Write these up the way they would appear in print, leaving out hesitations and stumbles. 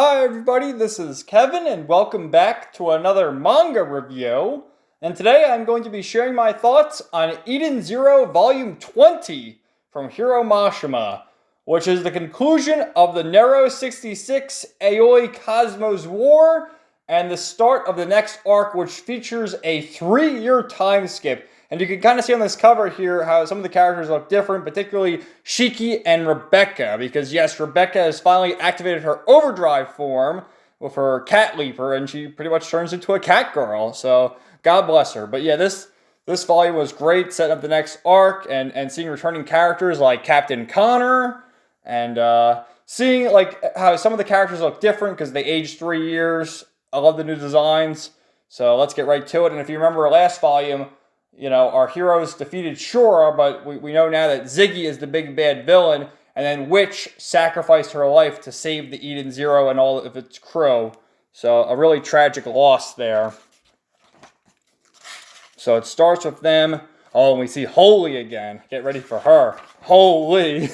Hi everybody, this is Kevin and welcome back to another manga review. And today I'm going to be sharing my thoughts on Eden Zero Volume 20 from Hiro Mashima, which is the conclusion of the Nero 66 Aoi Cosmos War and the start of the next arc, which features a 3-year time skip. And you can kind of see on this cover here how some of the characters look different, particularly Shiki and Rebecca, because yes, Rebecca has finally activated her overdrive form with her cat leaper, and she pretty much turns into a cat girl, so God bless her. But yeah, this volume was great, setting up the next arc, and seeing returning characters like Captain Connor, and seeing like how some of the characters look different because they aged 3 years. I love the new designs, so let's get right to it. And if you remember our last volume, you know, our heroes defeated Shura, but we know now that Ziggy is the big bad villain, and then Witch sacrificed her life to save the Eden Zero and all of its crew. So a really tragic loss there. So it starts with them. Oh, and we see Holy again. Get ready for her. Holy.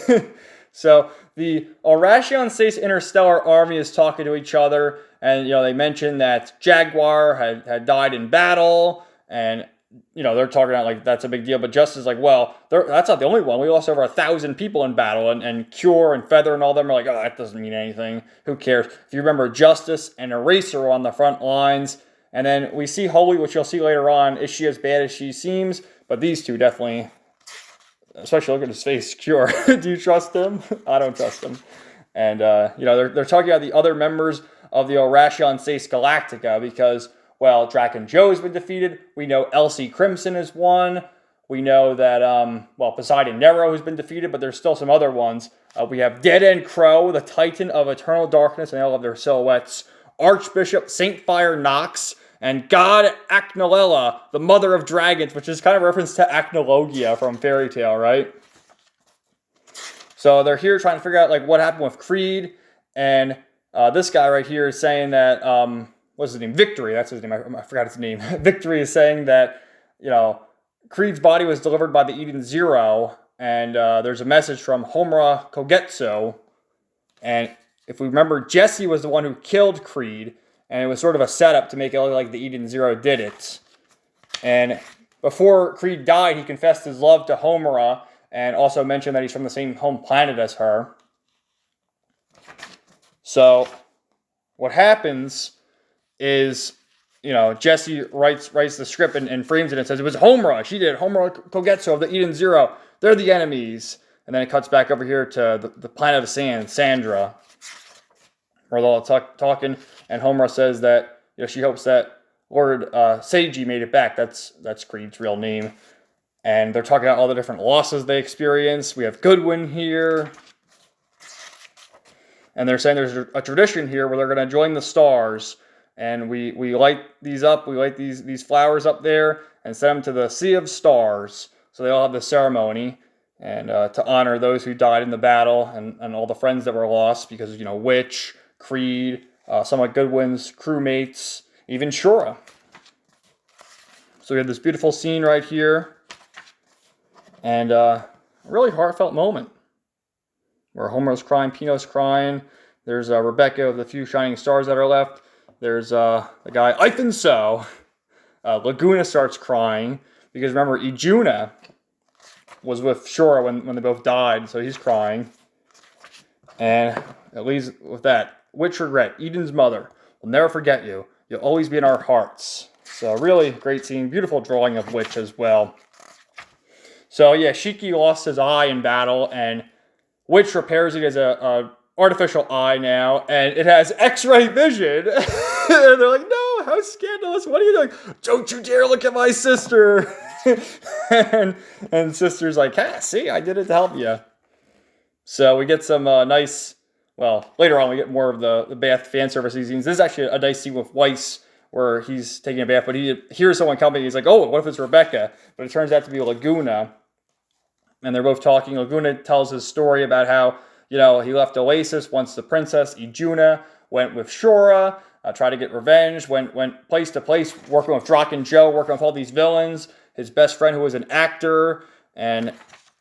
So the Aurasian Stace Interstellar Army is talking to each other, and they mentioned that Jaguar had died in battle, and they're talking about like that's a big deal, but Justice is like, well, that's not the only one. We lost over 1,000 people in battle, and Cure and Feather and all them are like, oh, that doesn't mean anything. Who cares? If you remember, Justice and Eraser are on the front lines, and then we see Holy, which you'll see later on. Is she as bad as she seems? But these two definitely, especially look at his face, Cure. Do you trust him? I don't trust him. And they're talking about the other members of the Aurasian Stace Galactica because, well, Draken Joe's been defeated. We know Elsie Crimson is one. We know that, Poseidon Nero has been defeated, but there's still some other ones. We have Dead End Crow, the Titan of Eternal Darkness, and they all have their silhouettes. Archbishop Saint Fire Nox, and God Acnalella, the Mother of Dragons, which is kind of a reference to Acnologia from Fairy Tail, right? So they're here trying to figure out like what happened with Creed, and this guy right here is saying that, what's his name? Victory, that's his name. I forgot his name. Victory is saying that, Creed's body was delivered by the Eden Zero, and there's a message from Homura Kogetsu. And if we remember, Jesse was the one who killed Creed, and it was sort of a setup to make it look like the Eden Zero did it. And before Creed died, he confessed his love to Homura, and also mentioned that he's from the same home planet as her. So what happens is, Jesse writes the script and frames it and says, it was Homura. She did. Homura Kogetsu of the Eden Zero. They're the enemies. And then it cuts back over here to the planet of sand, Sandra. Where they're all talking. And Homura says that, she hopes that Lord Seiji made it back. That's Creed's real name. And they're talking about all the different losses they experienced. We have Goodwin here. And they're saying there's a tradition here where they're going to join the stars. And we light these up. We light these flowers up there and send them to the Sea of Stars. So they all have the ceremony. And to honor those who died in the battle and all the friends that were lost. Because, Witch, Creed, some of Goodwin's crewmates, even Shura. So we have this beautiful scene right here. And a really heartfelt moment. Where Homer's crying, Pino's crying. There's Rebecca of the few shining stars that are left. There's the guy, Ivan So. Laguna starts crying. Because remember, Ijuna was with Shura when they both died. So he's crying. And at least with that, Witch regret, Eden's mother. We'll never forget you. You'll always be in our hearts. So really great scene. Beautiful drawing of Witch as well. So yeah, Shiki lost his eye in battle. And Witch repairs it as a artificial eye now, and it has X-ray vision. And they're like, no, how scandalous, what are you doing? Don't you dare look at my sister. and sister's like, see, I did it to help you. So we get some nice, later on we get more of the bath fan service scenes. This is actually a nice scene with Weiss where he's taking a bath, but he hears someone coming. He's like, oh, what if it's Rebecca? But it turns out to be Laguna. And they're both talking. Laguna tells his story about how, he left Oasis once the princess, Ijuna, went with Shura, tried to get revenge, went place to place, working with Draken Joe, working with all these villains. His best friend who was an actor, and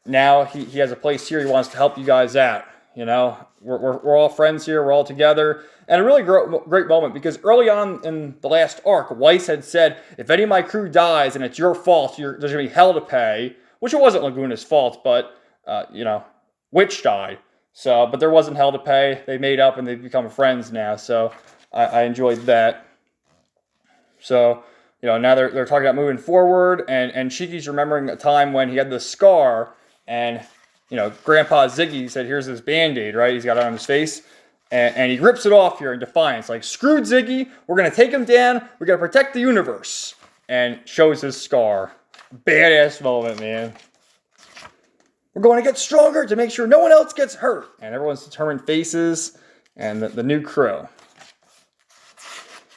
now he has a place here. He wants to help you guys out. You know, we're all friends here. We're all together. And a really great moment because early on in the last arc, Weiss had said, if any of my crew dies and it's your fault, there's going to be hell to pay, which it wasn't Laguna's fault, but, you know, Witch died. So, but there wasn't hell to pay. They made up and they've become friends now. So I enjoyed that. So, you know, now they're talking about moving forward, and Shiki's remembering a time when he had the scar, and, you know, Grandpa Ziggy said, here's this Band-Aid, right? He's got it on his face, and he rips it off here in defiance, like, screw Ziggy, we're going to take him down, we're going to protect the universe, and shows his scar. Badass moment, man. We're going to get stronger to make sure no one else gets hurt. And everyone's determined faces, and the new crew.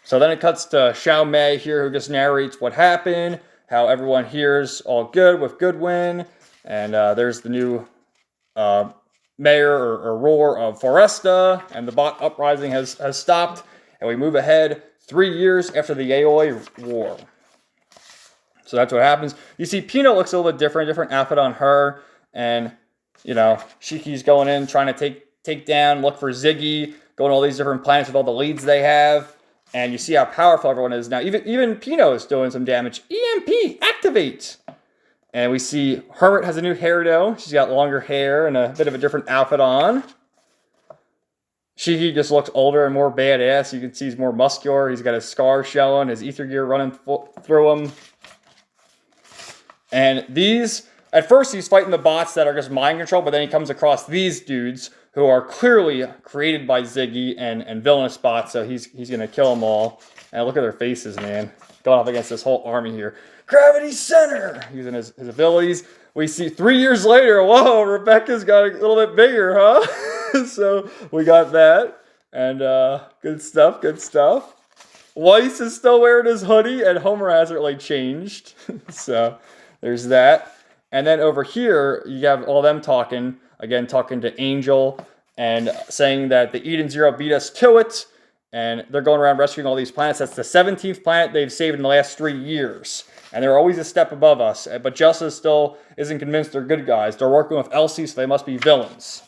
So then it cuts to Xiao Mei here, who just narrates what happened, how everyone here's all good with Goodwin, and there's the new mayor or ruler of Foresta, and the bot uprising has stopped, and we move ahead 3 years after the Aoi War. So that's what happens. You see, Pino looks a little bit different outfit on her, and, you know, Shiki's going in, trying to take down, look for Ziggy, going to all these different planets with all the leads they have. And you see how powerful everyone is now. Even Pino is doing some damage. EMP, activate! And we see Hermit has a new hairdo. She's got longer hair and a bit of a different outfit on. Shiki just looks older and more badass. You can see he's more muscular. He's got his scar showing, his ether gear running through him. And these, at first he's fighting the bots that are just mind control, but then he comes across these dudes who are clearly created by Ziggy and villainous bots, so he's going to kill them all. And look at their faces, man. Going up against this whole army here. Gravity Center! Using his abilities. We see 3 years later, whoa, Rebecca's got a little bit bigger, huh? So we got that. And good stuff, good stuff. Weiss is still wearing his hoodie, and Homer hasn't really changed. So there's that. And then over here, you have all them talking. Again, talking to Angel and saying that the Eden Zero beat us to it. And they're going around rescuing all these planets. That's the 17th planet they've saved in the last 3 years. And they're always a step above us. But Justice still isn't convinced they're good guys. They're working with Elsie, so they must be villains.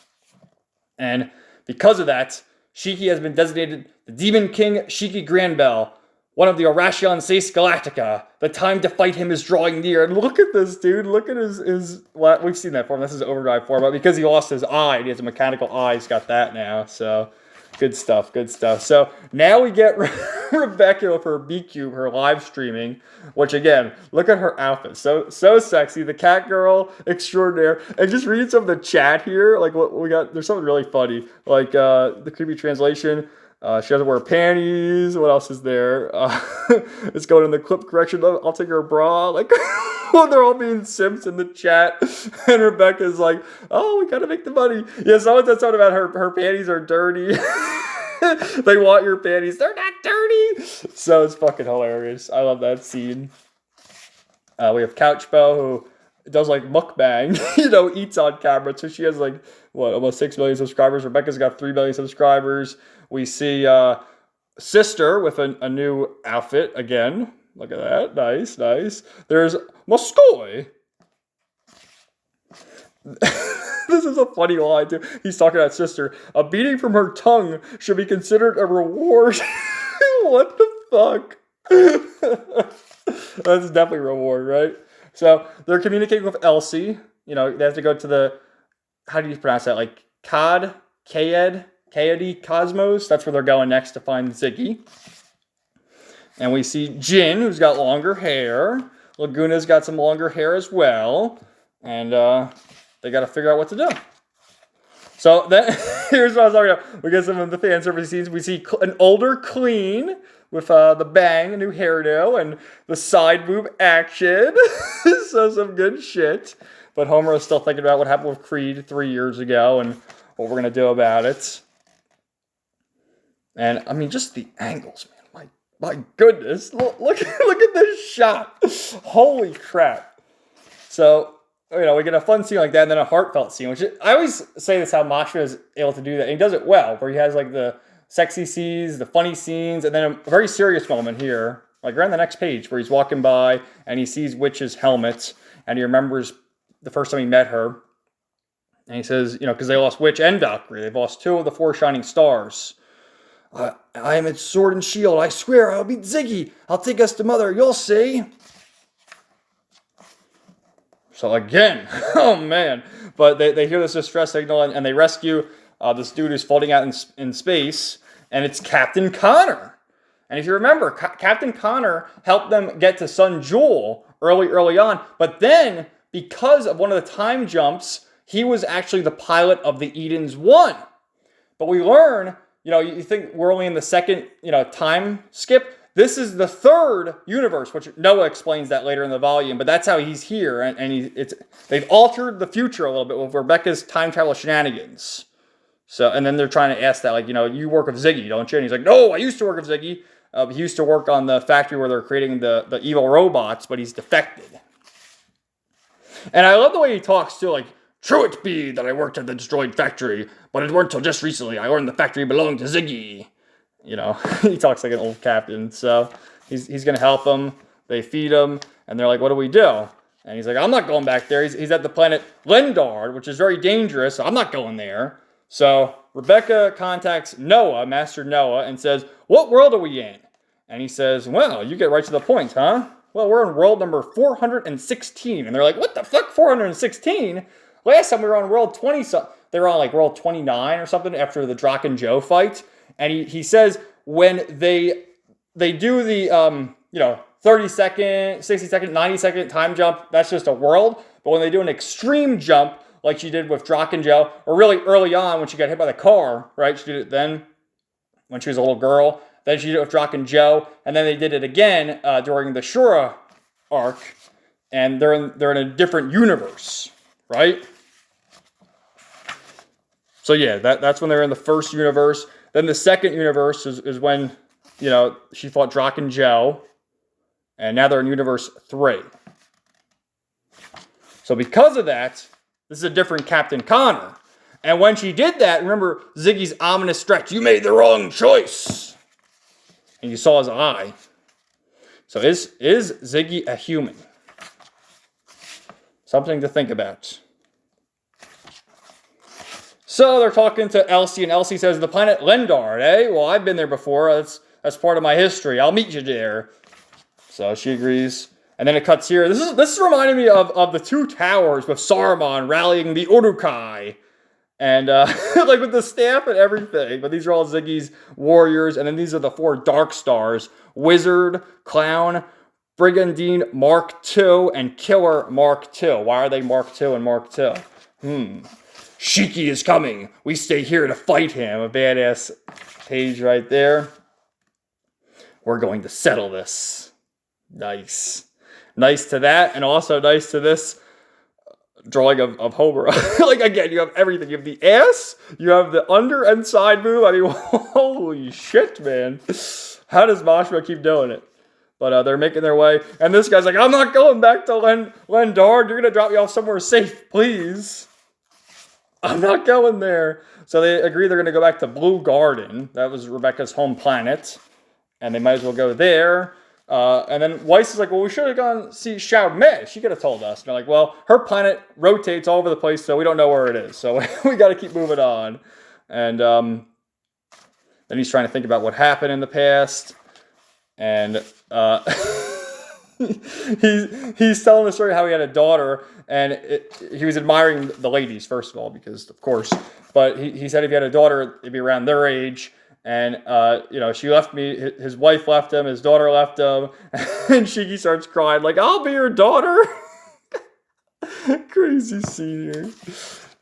And because of that, Shiki has been designated the Demon King Shiki Granbell, one of the Orations Seis Galactica. The time to fight him is drawing near. And look at this, dude. Look at his well, we've seen that form. This is Overdrive form. But because he lost his eye, he has a mechanical eye. He's got that now. So, good stuff, good stuff. So, now we get Rebecca with her BitChute, her live streaming. Which, again, look at her outfit. So sexy. The cat girl extraordinaire. And just reading some of the chat here. Like, what we got. There's something really funny. Like, the creepy translation. She doesn't wear panties. What else is there? It's going in the clip correction. I'll take her bra. Like, they're all being simps in the chat. And Rebecca's like, oh, we gotta make the money. Yeah, someone said something about her panties are dirty. They want your panties. They're not dirty. So it's fucking hilarious. I love that scene. We have Couchbo, who does like mukbang, eats on camera. So she has like, almost 6 million subscribers. Rebecca's got 3 million subscribers. We see Sister with a new outfit again. Look at that. Nice, nice. There's Moscow. This is a funny line, too. He's talking about Sister. A beating from her tongue should be considered a reward. What the fuck? That's definitely a reward, right? So they're communicating with Elsie. They have to go to the, how do you pronounce that? Like Kayed Cosmos. That's where they're going next to find Ziggy. And we see Jin, who's got longer hair. Laguna's got some longer hair as well. And they got to figure out what to do. So then, here's what I was talking about. We get some of the fan service scenes. We see an older Clean with the bang, a new hairdo, and the side boob action. So some good shit. But Homer is still thinking about what happened with Creed 3 years ago and what we're going to do about it. And, I mean, just the angles, man. My goodness. Look at this shot. Holy crap. So, we get a fun scene like that, and then a heartfelt scene, which I always say this, how Masha is able to do that. And he does it well, where he has, like, the sexy scenes, the funny scenes, and then a very serious moment here, like right on the next page, where he's walking by, and he sees Witch's helmet, and he remembers the first time he met her. And he says, because they lost Witch and Valkyrie. They've lost 2 of the 4 shining stars. I am its sword and shield. I swear I'll beat Ziggy. I'll take us to Mother. You'll see. So again, oh man. But they hear this distress signal and they rescue this dude who's floating out in space. And it's Captain Connor. And if you remember, Captain Connor helped them get to Sun Jewel early on. But then, because of one of the time jumps, he was actually the pilot of the Eden's 1. But we learn, you think we're only in the second, time skip. This is the 3rd universe, which Noah explains that later in the volume. But that's how he's here. And they've altered the future a little bit with Rebecca's time travel shenanigans. So, and then they're trying to ask that, you work with Ziggy, don't you? And he's like, no, I used to work with Ziggy. He used to work on the factory where they're creating the evil robots, but he's defected. And I love the way he talks, too, like, true it be that I worked at the destroyed factory, but it weren't till just recently I learned the factory belonged to Ziggy. He talks like an old captain. So he's going to help them. They feed him, and they're like, what do we do? And he's like, I'm not going back there. He's at the planet Lendard, which is very dangerous. So I'm not going there. So Rebecca contacts Noah, Master Noah, and says, what world are we in? And he says, well, you get right to the point, huh? Well, we're in world number 416. And they're like, what the fuck, 416? Last time we were on world 20, they were on like world 29 or something after the Drac and Joe fight. And he says when they do the, 30-second, 60-second, 90-second time jump, that's just a world. But when they do an extreme jump, like she did with Drac and Joe, or really early on when she got hit by the car, right? She did it then when she was a little girl. Then she did it with Drac and Joe. And then they did it again during the Shura arc. And they're in a different universe, right? So yeah, that's when they're in the first universe. Then the second universe is when, she fought Drac and Joe. And now they're in universe 3. So because of that, this is a different Captain Connor. And when she did that, remember Ziggy's ominous stretch. You made the wrong choice. And you saw his eye. So is Ziggy a human? Something to think about. So they're talking to Elsie, and Elsie says, the planet Lendard, eh? Well, I've been there before. That's part of my history. I'll meet you there. So she agrees. And then it cuts here. This is reminding me of the 2 towers with Saruman rallying the Uruk-hai. And like with the staff and everything. But these are all Ziggy's warriors. And then these are the 4 Dark Stars. Wizard, Clown, Brigandine Mark II, and Killer Mark II. Why are they Mark II and Mark II? Shiki is coming. We stay here to fight him. A badass page right there. We're going to settle this. Nice. Nice to that, and also nice to this drawing of Homer. Like, again, you have everything. You have the ass, you have the under and side move. I mean, holy shit, man. How does Mashima keep doing it? But they're making their way, and this guy's like, I'm not going back to Lendard. You're going to drop me off somewhere safe, please. I'm not going there. So they agree they're going to go back to Blue Garden. That was Rebecca's home planet. And they might as well go there. And then Weiss is like, well, we should have gone see Xiao Mei. She could have told us. And they're like, well, her planet rotates all over the place, so we don't know where it is. So we got to keep moving on. And then he's trying to think about what happened in the past. And he's telling the story how he had a daughter. And he was admiring the ladies, first of all, because, of course. But he said if he had a daughter, it'd be around their age. And, she left me, his wife left him, his daughter left him, and Shiki starts crying, like, I'll be your daughter. Crazy scene here.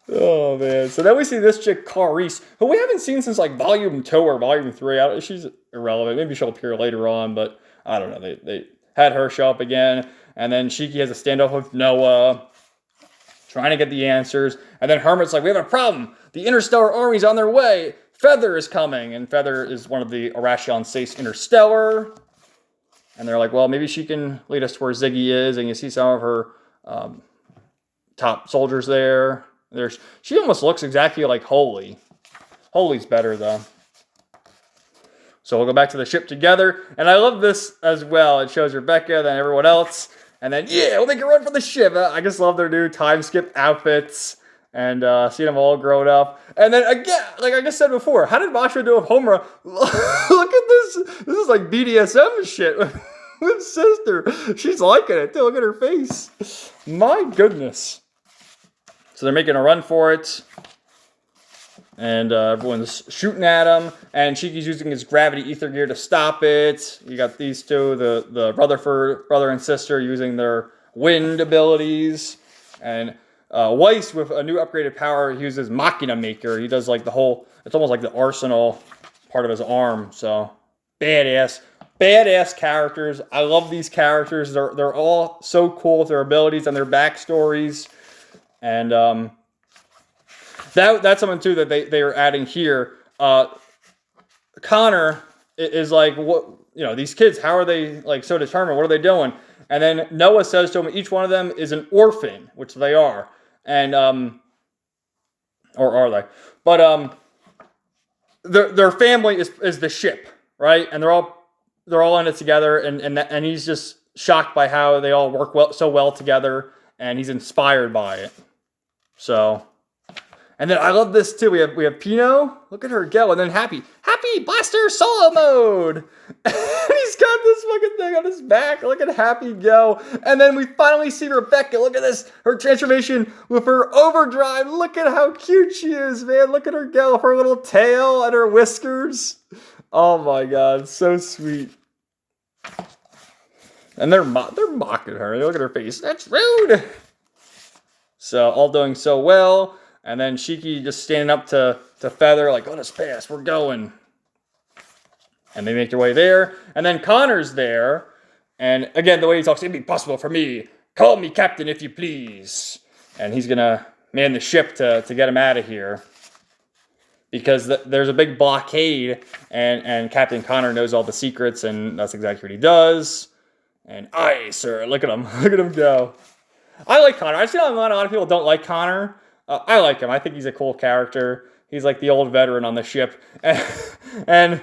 Oh, man. So then we see this chick, Clarice, who we haven't seen since, like, Volume 2 or Volume 3. She's irrelevant. Maybe she'll appear later on, but I don't know. They had her show up again, and then Shiki has a standoff with Noah, trying to get the answers, and then Hermit's like, we have a problem. The Interstellar Army's on their way. Feather is coming, and Feather is one of the Arashion Sace Interstellar. And they're like, well, maybe she can lead us to where Ziggy is, and you see some of her top soldiers there. She almost looks exactly like Holy. Holy's better, though. So we'll go back to the ship together, and I love this as well. It shows Rebecca, then everyone else, and then, yeah, we'll make a run for the ship. I just love their new time skip outfits. and seeing them all grown up. And then again, like I just said before, how did Mashima do with Homura? Look at this. This is like BDSM shit with sister. She's liking it too. Look at her face. My goodness. So they're making a run for it. And everyone's shooting at him. And Shiki's using his gravity ether gear to stop it. You got these two, the brother and sister, using their wind abilities. And Weiss, with a new upgraded power, he uses Machina Maker. He does like the whole, it's almost like the arsenal part of his arm. So, badass characters. I love these characters. They're all so cool with their abilities and their backstories. And that's something too that they are adding here. Connor is like, what, you know, these kids, how are they like so determined? What are they doing? And then Noah says to him, each one of them is an orphan, which they are. And or are they? But their family is the ship, right? And they're all in it together, and he's just shocked by how they all work so well together, and he's inspired by it. So, and then I love this too. We have Pino. Look at her go, and then Happy Blaster solo mode. He's got this fucking thing on his back. Look at Happy go, and then we finally see Rebecca. Look at this, her transformation with her overdrive. Look at how cute she is, man. Look at her go, with her little tail and her whiskers. Oh my god, so sweet. And they're mocking her. Look at her face. That's rude. So all doing so well. And then Shiki just standing up to Feather, like, let us pass, we're going. And they make their way there. And then Connor's there. And again, the way he talks, it'd be possible for me. Call me captain if you please. And he's going to man the ship to get him out of here. Because there's a big blockade. And Captain Connor knows all the secrets. And that's exactly what he does. And aye, sir, look at him. Look at him go. I like Connor. I've seen a lot of people don't like Connor. I like him. I think he's a cool character. He's like the old veteran on the ship. And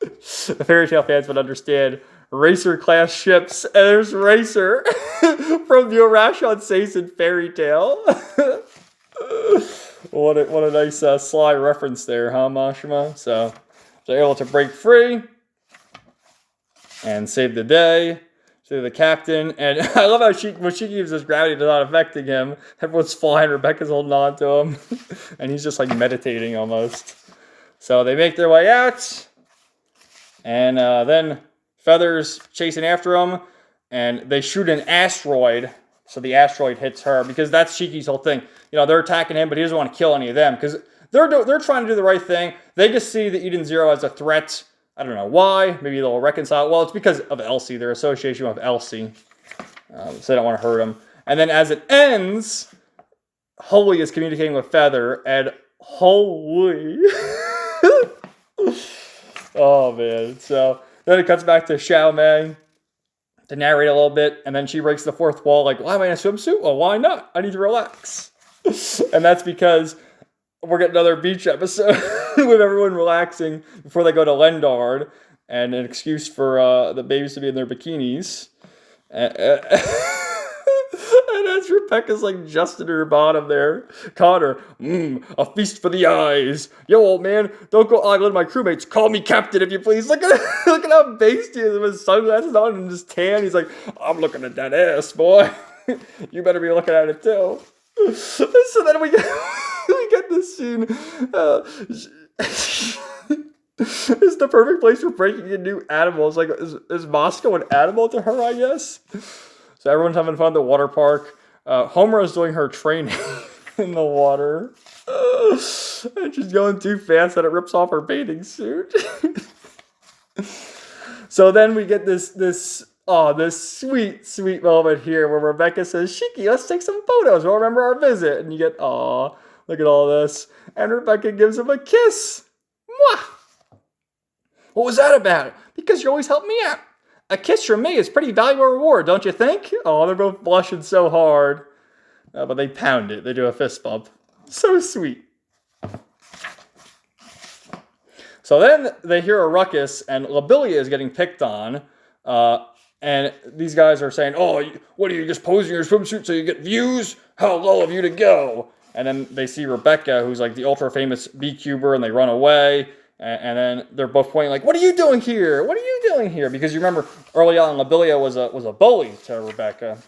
the Fairy Tail fans would understand Racer class ships. And there's Racer from the Urashon Seisen Fairy Tail. What a nice sly reference there, huh, Mashima? So they're able to break free and save the day. To the captain, and I love how when she gives his gravity does not affecting him. Everyone's flying, Rebecca's holding on to him, and he's just like meditating almost. So they make their way out, and then Feather's chasing after him, and they shoot an asteroid, so the asteroid hits her, because that's Shiki's whole thing. You know, they're attacking him, but he doesn't want to kill any of them, because they're trying to do the right thing. They just see the Eden Zero as a threat. I don't know why. Maybe they'll reconcile. Well, it's because of Elsie, their association with Elsie. So they don't want to hurt him. And then as it ends, Holy is communicating with Feather, and Holy. Oh, man. So then it cuts back to Xiao Mei to narrate a little bit, and then she breaks the fourth wall, like, why am I in a swimsuit? Well, why not? I need to relax. And that's because we're getting another beach episode with everyone relaxing before they go to Lendard, and an excuse for the babies to be in their bikinis. And as Rebecca's like just in her bottom there, Connor, a feast for the eyes. Yo, old man, don't go ogling my crewmates. Call me captain if you please. Look at how based he is with his sunglasses on and his tan. He's like, I'm looking at that ass, boy. You better be looking at it too. So then we get this scene. It's the perfect place for breaking in new animals. Like, is Moscow an animal to her, I guess? So everyone's having fun at the water park. Homer is doing her training in the water. And she's going too fast that it rips off her bathing suit. So then we get this sweet moment here where Rebecca says, Shiki, let's take some photos. We'll remember our visit. And you get, look at all this. And Rebecca gives him a kiss. Mwah! What was that about? Because you always help me out. A kiss from me is pretty valuable reward, don't you think? Oh, they're both blushing so hard. But they pound it. They do a fist bump. So sweet. So then they hear a ruckus, and Labilia is getting picked on. And these guys are saying, oh, what are you just posing your swimsuit so you get views? How low of you to go? and then they see Rebecca, who's like the ultra famous beekeeper, and they run away. And then they're both pointing like, "What are you doing here? What are you doing here?" Because you remember early on, Lobelia was a bully to Rebecca.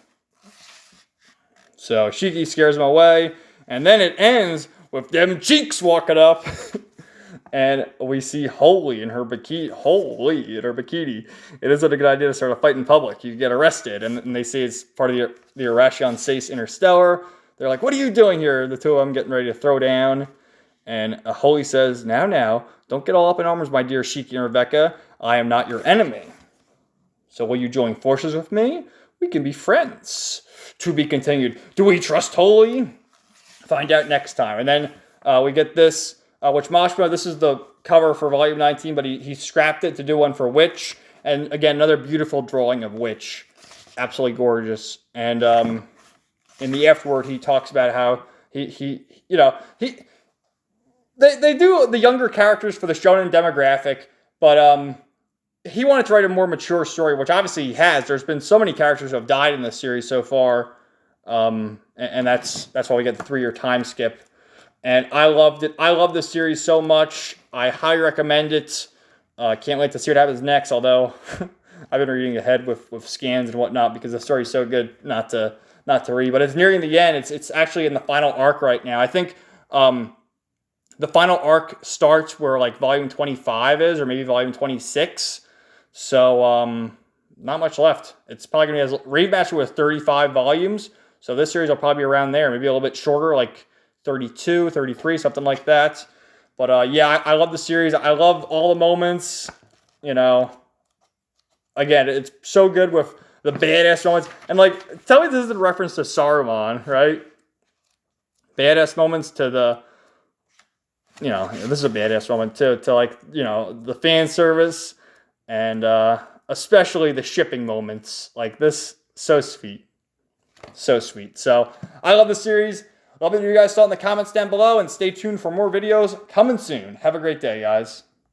So Shiki scares him away, and then it ends with them cheeks walking up, and we see Holy in her bikini. Holy in her bikini. It isn't a good idea to start a fight in public. You get arrested, and they say it's part of the Irration Sace Interstellar. They're like, "What are you doing here?" The two of them getting ready to throw down, and Holy says, "Now, don't get all up in arms, my dear Shiki and Rebecca. I am not your enemy. So will you join forces with me? We can be friends." To be continued. Do we trust Holy? Find out next time. And then we get this, which Mashma, this is the cover for Volume 19, but he scrapped it to do one for Witch. And again, another beautiful drawing of Witch. Absolutely gorgeous. And in the afterword, he talks about how they do the younger characters for the shonen demographic, but he wanted to write a more mature story, which obviously he has. There's been so many characters who have died in this series so far, and that's why we get the 3-year time skip. And I loved it. I love this series so much. I highly recommend it. Can't wait to see what happens next, although I've been reading ahead with scans and whatnot because the story's so good not to read. But it's nearing the end. It's actually in the final arc right now. I think the final arc starts where like volume 25 is, or maybe volume 26. So, not much left. It's probably going to be Rave Master with 35 volumes. So this series will probably be around there. Maybe a little bit shorter, like 32, 33, something like that. But yeah, I love the series. I love all the moments. Again, it's so good with the badass moments. And like, tell me this is in reference to Saruman, right? Badass moments to the, this is a badass moment to like, the fan service. And especially the shipping moments like this. So sweet. So sweet. So I love the series. Love it. You guys thought in the comments down below. And stay tuned for more videos coming soon. Have a great day, guys.